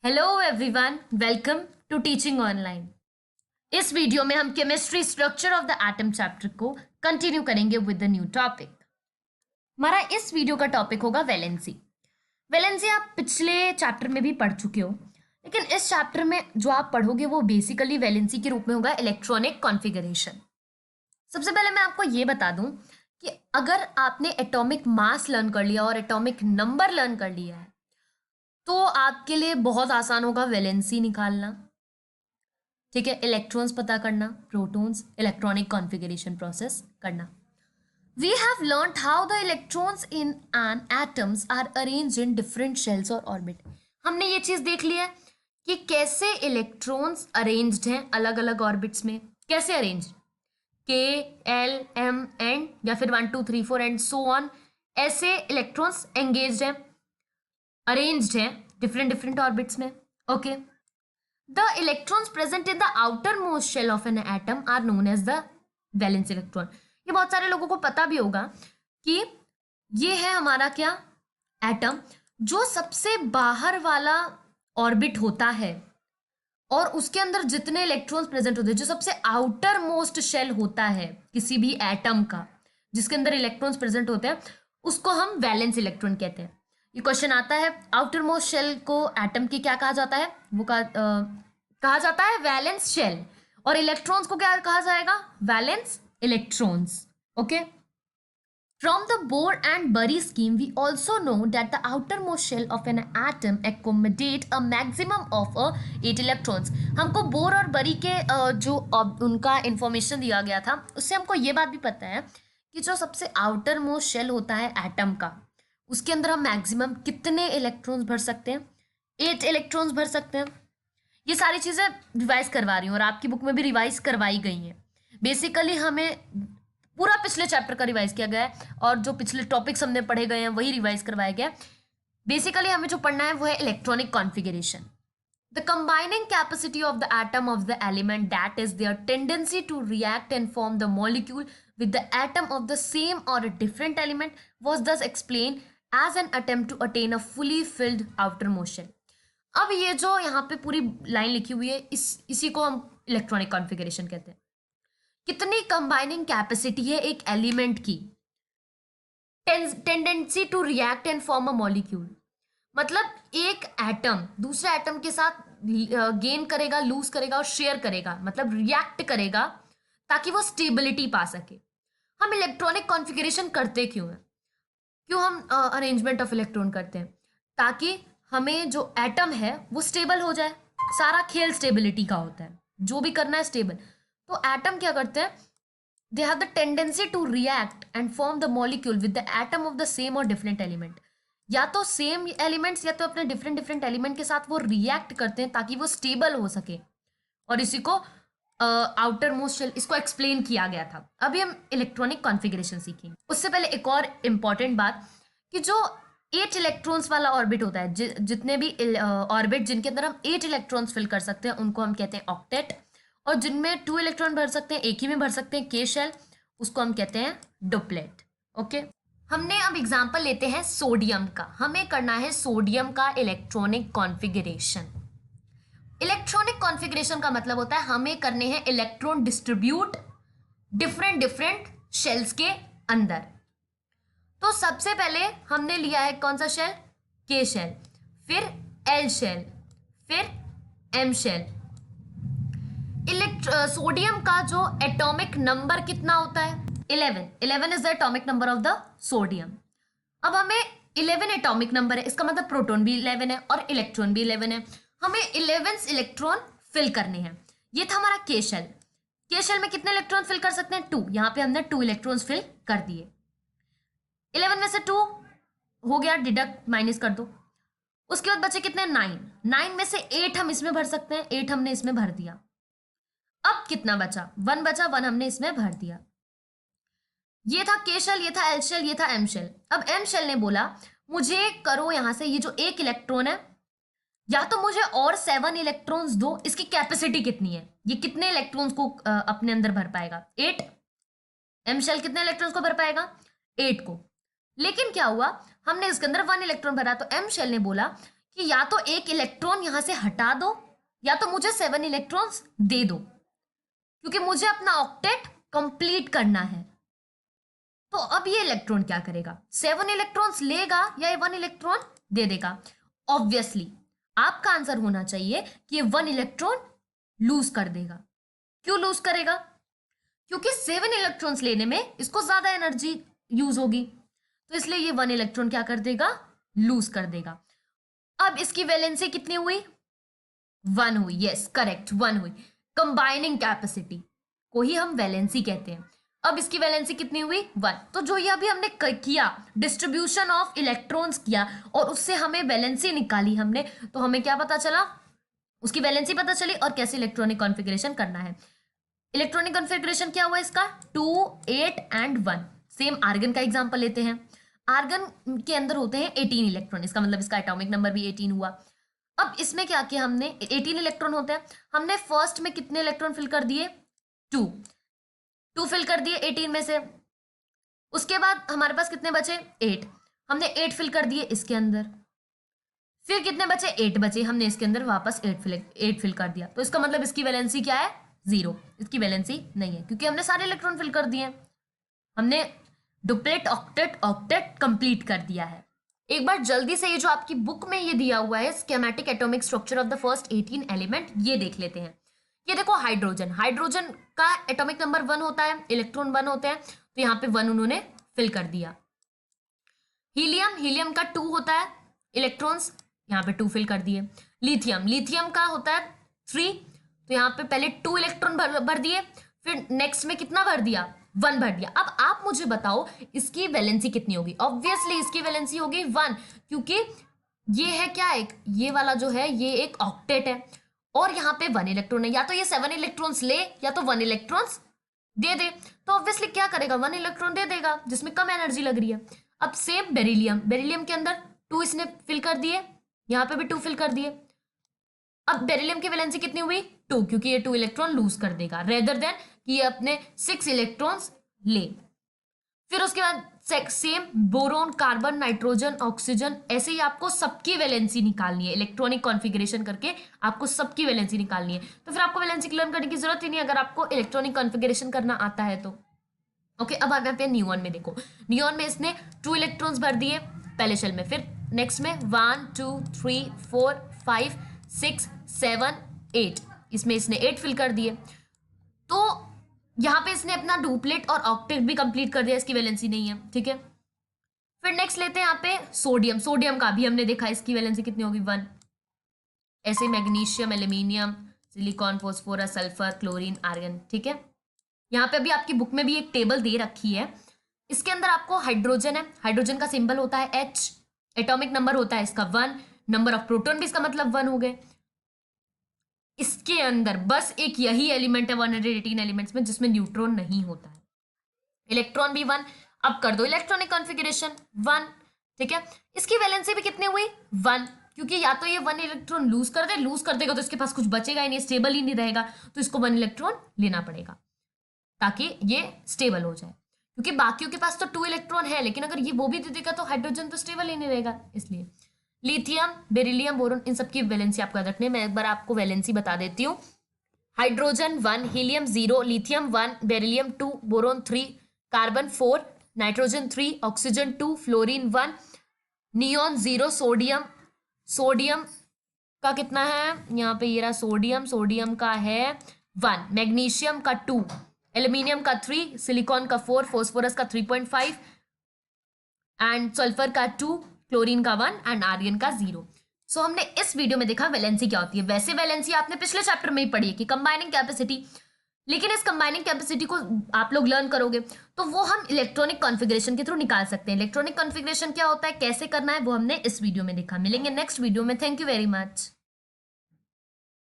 Hello everyone, welcome to teaching online. इस video में हम chemistry structure of the atom chapter को continue करेंगे विद द न्यू टॉपिक। हमारा इस वीडियो का टॉपिक होगा वैलेंसी। वैलेंसी आप पिछले चैप्टर में भी पढ़ चुके हो, लेकिन इस चैप्टर में जो आप पढ़ोगे वो बेसिकली वैलेंसी के रूप में होगा इलेक्ट्रॉनिक कॉन्फ़िगरेशन। सबसे पहले मैं आपको ये बता दूं कि अगर आपने एटॉमिक मास लर्न कर लिया और एटॉमिक नंबर लर्न कर लिया है तो आपके लिए बहुत आसान होगा वैलेंसी निकालना। ठीक है, इलेक्ट्रॉन्स पता करना, प्रोटॉन्स, इलेक्ट्रॉनिक कॉन्फ़िगरेशन प्रोसेस करना। We have learned how the electrons in an atoms are arranged in different shells और ऑर्बिट। हमने ये चीज़ देख ली है कि कैसे इलेक्ट्रॉन्स अरेंज्ड हैं अलग अलग ऑर्बिट्स में। कैसे अरेंज्ड? के, एल, एम, एन, या फिर 1 2 3 4 एंड सो ऑन, ऐसे इलेक्ट्रॉन्स एंगेज्ड हैं, अरेंज्ड हैं डिफरेंट ऑर्बिट्स में। Okay, the electrons present in the outer most shell of an atom are known as the valence electron. ये बहुत सारे लोगों को पता भी होगा कि ये है हमारा क्या, एटम, जो सबसे बाहर वाला ऑर्बिट होता है और उसके अंदर जितने इलेक्ट्रॉन्स प्रेजेंट होते हैं, जो सबसे आउटर मोस्ट शेल होता है किसी भी एटम का, जिसके अंदर इलेक्ट्रॉन्स प्रेजेंट होते हैं, उसको हम वैलेंस इलेक्ट्रॉन कहते हैं। ये क्वेश्चन आता है, आउटर मोस्ट शेल को एटम की क्या कहा जाता है? वो कहा जाता है वैलेंस शेल, और इलेक्ट्रॉन्स को क्या कहा जाएगा? Valence electrons. Okay, from the Bohr and Bury scheme, we also know that the outermost shell of an atom accommodate a maximum of 8 electrons. हमको बोर और बरी के जो उनका इंफॉर्मेशन दिया गया था, उससे हमको ये बात भी पता है कि जो सबसे आउटर मोस्ट शेल होता है एटम का, उसके अंदर हम मैक्सिमम कितने इलेक्ट्रॉन्स भर सकते हैं? 8 इलेक्ट्रॉन्स भर सकते हैं। ये सारी चीज़ें रिवाइज करवा रही हूँ और आपकी बुक में भी रिवाइज करवाई गई हैं। बेसिकली हमें पूरा पिछले चैप्टर का रिवाइज किया गया है और जो पिछले टॉपिक्स हमने पढ़े गए हैं वही रिवाइज करवाया गया है। बेसिकली हमें जो पढ़ना है वो है electronic configuration. The combining capacity of the atom of the element that is their tendency to react and form the molecule with the atom of the same or a different element was thus explained as an attempt to attain a fully filled outermost shell. अब ये जो यहाँ पे पूरी line लिखी हुई है, इसी को हम इलेक्ट्रॉनिक कॉन्फ़िगरेशन कहते हैं। कितनी कंबाइनिंग कैपेसिटी है एक एलिमेंट की? Tendency to react and form a molecule, मतलब एक एटम दूसरे एटम के साथ गेन करेगा, लूज करेगा और शेयर करेगा, मतलब रिएक्ट करेगा ताकि वो स्टेबिलिटी पा सके। हम इलेक्ट्रॉनिक कॉन्फ़िगरेशन करते क्यों हैं? क्यों हम अरेंजमेंट ऑफ इलेक्ट्रॉन करते हैं? ताकि हमें जो एटम है वो स्टेबल हो जाए। सारा खेल स्टेबिलिटी का होता है, जो भी करना है स्टेबल। तो एटम क्या करते हैं? They have the tendency to react and form the molecule with the atom of the same और डिफरेंट एलिमेंट। या तो सेम एलिमेंट्स या तो अपने डिफरेंट एलिमेंट के साथ वो रिएक्ट करते हैं ताकि वो स्टेबल हो सके, और इसी को आउटर मोस्ट शेल, इसको एक्सप्लेन किया गया था। अभी हम इलेक्ट्रॉनिक कॉन्फ़िगरेशन सीखेंगे। उससे पहले एक और इम्पॉर्टेंट बात कि जो 8 इलेक्ट्रॉन्स वाला ऑर्बिट होता है, जितने भी ऑर्बिट जिनके अंदर हम 8 इलेक्ट्रॉन्स फिल कर सकते हैं उनको हम कहते हैं ऑक्टेट, और जिनमें 2 इलेक्ट्रॉन भर सकते हैं, एक ही में भर सकते हैं, के शेल, उसको हम कहते हैं डुप्लेट। ओके, हमने अब एग्जाम्पल लेते हैं सोडियम का। हमें करना है सोडियम का इलेक्ट्रॉनिक कॉन्फ़िगरेशन। इलेक्ट्रॉनिक कॉन्फ़िगरेशन का मतलब होता है हमें करने हैं इलेक्ट्रॉन डिस्ट्रीब्यूट डिफरेंट शेल्स के अंदर। तो सबसे पहले हमने लिया है कौन सा शेल? के शेल, फिर एल शेल, फिर एम शेल। सोडियम का जो एटॉमिक नंबर कितना होता है? 11 is the atomic number of the sodium. अब हमें 11 एटॉमिक नंबर है, इसका मतलब प्रोटॉन भी 11 है और इलेक्ट्रॉन भी 11 है। हमें 11 इलेक्ट्रॉन फिल करने हैं। ये था हमारा के शेल। के शेल में कितने इलेक्ट्रॉन फिल कर सकते हैं? 2। यहाँ पे हमने 2 इलेक्ट्रॉन्स फिल कर दिए। 11 में से 2 हो गया, डिडक्ट माइनस कर दो। उसके बाद बचे कितने? 9 में से 8 हम इसमें भर सकते हैं, 8 हमने इसमें भर दिया। अब कितना बचा? 1 बचा, 1 हमने इसमें भर दिया। ये था के शेल, ये था एल शेल, ये था एम शेल। अब एम शेल ने बोला मुझे करो यहां से ये जो 1 इलेक्ट्रॉन है, या तो मुझे और 7 इलेक्ट्रॉन्स दो। इसकी कैपेसिटी कितनी है? ये कितने इलेक्ट्रॉन्स को अपने अंदर भर पाएगा? 8। एम शेल कितने इलेक्ट्रॉन्स को भर पाएगा? 8 को। लेकिन क्या हुआ, हमने इसके अंदर 1 इलेक्ट्रॉन भरा, तो एम शेल ने बोला कि या तो एक इलेक्ट्रॉन यहां से हटा दो या तो मुझे 7 इलेक्ट्रॉन्स दे दो, क्योंकि मुझे अपना ऑक्टेट कंप्लीट करना है। तो अब ये इलेक्ट्रॉन क्या करेगा, 7 इलेक्ट्रॉन्स लेगा या ये 1 इलेक्ट्रॉन दे देगा? ऑब्वियसली आपका आंसर होना चाहिए कि ये 1 इलेक्ट्रॉन लूज कर देगा। क्यों लूज करेगा? क्योंकि 7 इलेक्ट्रॉन्स लेने में इसको ज्यादा एनर्जी यूज होगी, तो इसलिए ये 1 इलेक्ट्रॉन क्या कर देगा, लूज कर देगा। अब इसकी वैलेंसी कितनी हुई, 1 हुई। यस करेक्ट, 1 हुई। कंबाइनिंग कैपेसिटी को ही हम वैलेंसी कहते हैं। अब इसकी वैलेंसी कितनी हुई, 1। तो जो ये अभी हमने किया डिस्ट्रीब्यूशन ऑफ इलेक्ट्रॉन्स किया और उससे हमें वैलेंसी निकाली हमने, तो हमें क्या पता चला, उसकी वैलेंसी पता चली और कैसे इलेक्ट्रॉनिक कॉन्फ़िगरेशन करना है। इलेक्ट्रॉनिक कॉन्फ़िगरेशन क्या हुआ इसका, 2, 8 एंड 1। सेम आर्गन का एग्जांपल लेते हैं। आर्गन के अंदर होते हैं 18 इलेक्ट्रॉन, इसका मतलब इसका एटॉमिक नंबर भी 18 हुआ। अब इसमें क्या किया हमने, 18 इलेक्ट्रॉन होते हैं, हमने फर्स्ट में कितने इलेक्ट्रॉन फिल कर दिए, 2 फिल कर दिए 18 में से। उसके बाद हमारे पास कितने बचे, 8, हमने 8 फिल कर दिए इसके अंदर। फिर कितने बचे, 8 बचे, हमने इसके अंदर वापस 8 फिल कर दिया। तो इसका मतलब इसकी वैलेंसी क्या है, 0। इसकी वैलेंसी नहीं है क्योंकि हमने सारे इलेक्ट्रॉन फिल कर दिए, हमने डुप्लेट ऑक्टेट कंप्लीट कर दिया है। एक बार जल्दी से ये जो आपकी बुक में ये दिया हुआ है schematic atomic structure of the first 18 element, ये देख लेते हैं। ये देखो हाइड्रोजन का एटॉमिक नंबर 1 होता है, इलेक्ट्रॉन 1 होते हैं, तो यहाँ पे 1 उन्होंने फिल कर दिया। हीलियम का 2 होता है इलेक्ट्रॉन्स, यहाँ पे 2 फिल कर दिए। लिथियम का होता है 3, तो यहाँ पे पहले 2 इलेक्ट्रॉन भर दिए, फिर नेक्स्ट में कितना भर दिया, 1 भर दिया। अब आप मुझे बताओ इसकी वैलेंसी कितनी होगी। ऑब्वियसली इसकी वैलेंसी होगी 1, क्योंकि ये है क्या, एक ये वाला जो है ये एक ऑक्टेट है और यहाँ पे 1 इलेक्ट्रॉन है, या तो ये 7 इलेक्ट्रॉन्स ले या तो 1 इलेक्ट्रॉन्स दे दे। तो ऑब्वियसली क्या करेगा, 1 इलेक्ट्रॉन दे देगा जिसमें कम एनर्जी लग रही है। अब सेम बेरिलियम के अंदर 2 इसने फिल कर दिए, यहाँ पे भी 2 फिल कर दिए। अब बेरिलियम की वैलेंसी कितनी हुई, 2, क्योंकि ये 2 इलेक्ट्रॉन लूज कर देगा रेदर देन कि ये अपने 6 इलेक्ट्रॉन्स ले। फिर उसके बाद same boron, carbon, nitrogen, oxygen, ऐसे ही आपको सबकी वैलेंसी निकालनी है। इलेक्ट्रॉनिक कॉन्फ़िगरेशन करके आपको सबकी वैलेंसी निकालनी है। तो फिर आपको वैलेंसी लर्न करने की जरूरत ही नहीं अगर आपको इलेक्ट्रॉनिक कॉन्फ़िगरेशन करना आता है तो। ओके, अब आगे पे नियॉन में देखो। नियॉन में इसने 2 इलेक्ट्रॉन्स भर दिए पहले शेल में, फिर नेक्स्ट में 1, 2, 3, 4, 5, 6, 7, 8, इसमें इसने 8 फिल कर दिए। तो यहाँ पे इसने अपना डुप्लेट और ऑक्टेट भी कंप्लीट कर दिया, इसकी वैलेंसी नहीं है, ठीक है। फिर नेक्स्ट लेते हैं यहाँ पे सोडियम का भी हमने देखा इसकी वैलेंसी कितनी होगी, 1। ऐसे magnesium, aluminium, silicon, phosphorus, sulphur, chlorine, argon, ठीक है। यहाँ पे अभी आपकी बुक में भी एक टेबल दे रखी है, इसके अंदर आपको हाइड्रोजन है, हाइड्रोजन का सिंबल होता है H, एटॉमिक नंबर होता है इसका 1, नंबर ऑफ प्रोटॉन भी इसका मतलब 1 हो गए। इसके अंदर बस एक यही एलिमेंट है 118 एलिमेंट्स में जिसमें न्यूट्रॉन नहीं होता है, इलेक्ट्रॉन भी 1। अब कर दो इलेक्ट्रॉनिक कॉन्फ़िगरेशन 1, ठीक है। इसकी वैलेंसी भी कितनी हुई, 1, क्योंकि या तो ये 1 इलेक्ट्रॉन लूज कर देगा तो इसके पास कुछ बचेगा ही नहीं, स्टेबल ही नहीं रहेगा, तो इसको 1 इलेक्ट्रॉन लेना पड़ेगा ताकि ये स्टेबल हो जाए। क्योंकि बाकियों के पास तो 2 इलेक्ट्रॉन है, लेकिन अगर ये वो भी दे देगा तो हाइड्रोजन तो स्टेबल ही नहीं रहेगा। इसलिए लिथियम, बेरिलियम, बोरोन, इन सबकी वैलेंसी आपको याद रखनी है। मैं एक बार आपको वैलेंसी बता देती हूँ। Hydrogen 1, helium 0, lithium 1, beryllium 2, boron 3, carbon 4, nitrogen 3, oxygen 2, fluorine 1, neon 0, sodium का कितना है, यहाँ पे ये रहा सोडियम का है 1, मैग्नीशियम का 2, एल्यूमिनियम का 3, सिलिकॉन का 4, फॉस्फोरस का 3.5 एंड सल्फर का 2, क्लोरीन का 1 एंड आर्गन का 0। सो हमने इस वीडियो में देखा वैलेंसी क्या होती है। वैसे वैलेंसी आपने पिछले चैप्टर में ही पढ़ी है कि कंबाइनिंग कैपेसिटी, लेकिन इस कंबाइनिंग कैपेसिटी को आप लोग लर्न करोगे तो वो हम इलेक्ट्रॉनिक कॉन्फ़िगरेशन के थ्रू निकाल सकते हैं। इलेक्ट्रॉनिक कॉन्फ़िगरेशन क्या होता है, कैसे करना है, वो हमने इस वीडियो में देखा। मिलेंगे नेक्स्ट वीडियो में। Thank you very much.